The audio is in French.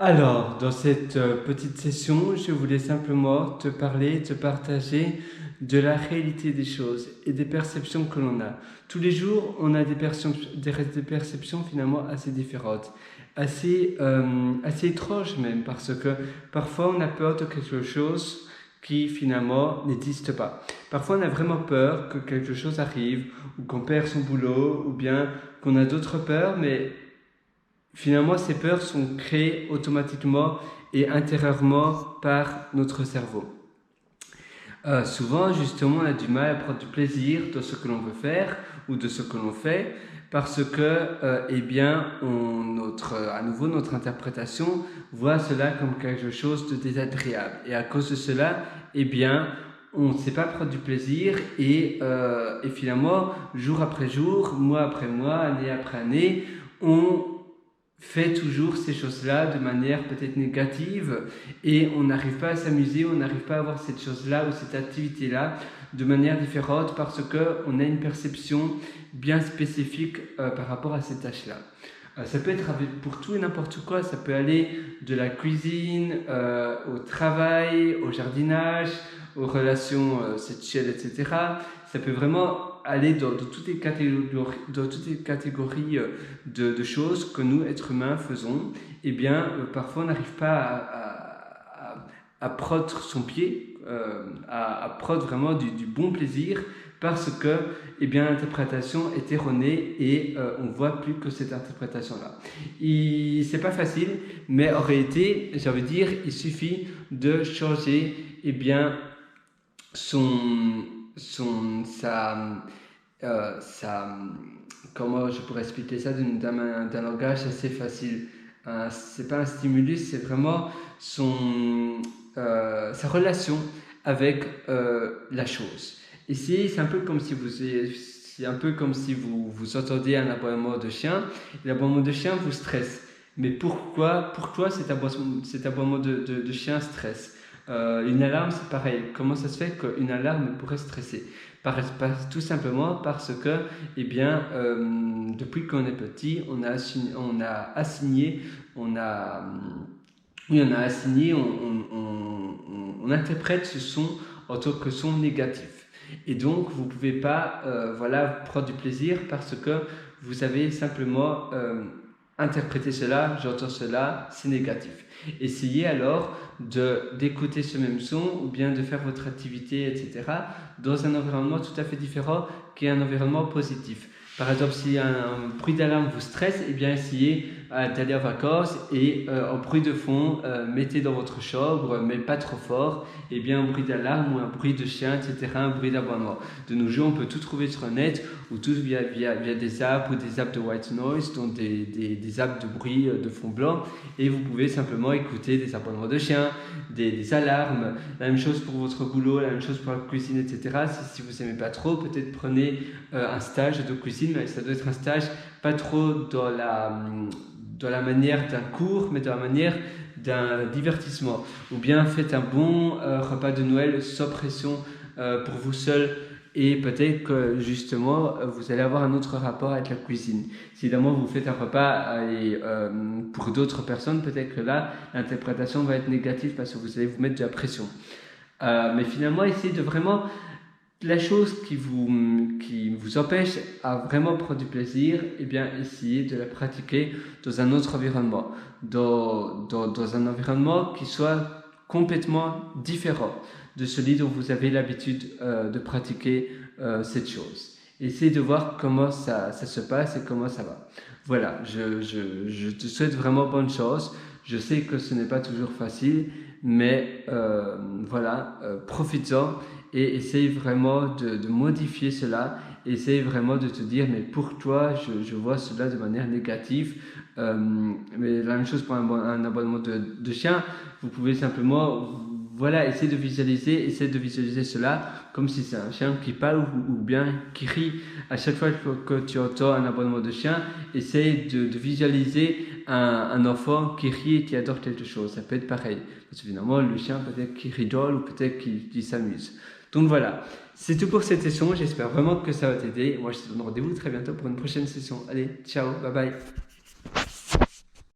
Alors, dans cette petite session, je voulais simplement te parler, te partager de la réalité des choses et des perceptions que l'on a. Tous les jours, on a des perceptions finalement assez différentes, assez étranges même, parce que parfois on a peur de quelque chose qui finalement n'existe pas. Parfois on a vraiment peur que quelque chose arrive, ou qu'on perd son boulot, ou bien qu'on a d'autres peurs, mais finalement, ces peurs sont créées automatiquement et intérieurement par notre cerveau. Souvent, justement, on a du mal à prendre du plaisir de ce que l'on veut faire ou de ce que l'on fait parce que, à nouveau, notre interprétation voit cela comme quelque chose de désagréable. Et à cause de cela, on ne sait pas prendre du plaisir et finalement, jour après jour, mois après mois, année après année, on fait toujours ces choses-là de manière peut-être négative et on n'arrive pas à s'amuser, on n'arrive pas à voir cette chose-là ou cette activité-là de manière différente parce qu'on a une perception bien spécifique par rapport à ces tâches-là. Ça peut être pour tout et n'importe quoi, ça peut aller de la cuisine au travail, au jardinage, aux relations sexuelles, etc. Ça peut vraiment aller dans toutes les catégories de choses que nous, êtres humains, faisons. Parfois on n'arrive pas à prendre son pied, à prendre vraiment du bon plaisir parce que l'interprétation est erronée et on ne voit plus que cette interprétation-là. C'est pas facile, mais en réalité, j'ai envie de dire, il suffit de changer comment je pourrais expliquer ça d'un langage assez facile. C'est pas un stimulus, c'est vraiment sa relation avec la chose. Ici, c'est un peu comme si vous entendez un aboiement de chien. L'aboiement de chien vous stresse. Mais pourquoi cet aboiement de chien stresse? Une alarme, c'est pareil. Comment ça se fait qu'une alarme pourrait stresser? Tout simplement parce que, depuis qu'on est petit, on interprète ce son en tant que son négatif. Et donc, vous ne pouvez pas prendre du plaisir parce que vous avez simplement interprété cela, j'entends cela, c'est négatif. Essayez alors d'écouter ce même son ou bien de faire votre activité, etc. dans un environnement tout à fait différent qui est un environnement positif. Par exemple, si un bruit d'alarme vous stresse, essayez d'aller en vacances et en bruit de fond, mettez dans votre chambre, mais pas trop fort, un bruit d'alarme ou un bruit de chien, etc., un bruit d'aboiement. De nos jours, on peut tout trouver sur le net ou tout via des apps ou des apps de white noise, donc des apps de bruit de fond blanc, et vous pouvez simplement écouter des aboiements de chiens, des alarmes, la même chose pour votre boulot, la même chose pour la cuisine, etc. Si vous n'aimez pas trop, peut-être prenez un stage de cuisine, mais ça doit être un stage pas trop dans la manière d'un cours, mais dans la manière d'un divertissement. Ou bien faites un bon repas de Noël sans pression pour vous seul. Et peut-être que justement, vous allez avoir un autre rapport avec la cuisine. Si évidemment vous faites un repas pour d'autres personnes, peut-être que là, l'interprétation va être négative parce que vous allez vous mettre de la pression. Mais finalement, essayez de vraiment... La chose qui vous empêche à vraiment prendre du plaisir, essayez de la pratiquer dans un autre environnement, dans un environnement qui soit complètement différent de celui dont vous avez l'habitude de pratiquer cette chose. Essayez de voir comment ça se passe et comment ça va. Voilà, je te souhaite vraiment bonne chance. Je sais que ce n'est pas toujours facile, mais profites-en et essaye vraiment de modifier cela. Essaye vraiment de te dire, mais pour toi, je vois cela de manière négative. Mais la même chose pour un abonnement de chien. Vous pouvez simplement essayer de visualiser cela comme si c'est un chien qui parle ou bien qui rit. À chaque fois que tu entends un aboiement de chien, essaye de visualiser un enfant qui rit et qui adore quelque chose. Ça peut être pareil. Parce que finalement, le chien peut-être qu'il rigole ou peut-être qu'il s'amuse. Donc voilà, c'est tout pour cette session. J'espère vraiment que ça va t'aider. Moi, je te donne rendez-vous très bientôt pour une prochaine session. Allez, ciao, bye bye.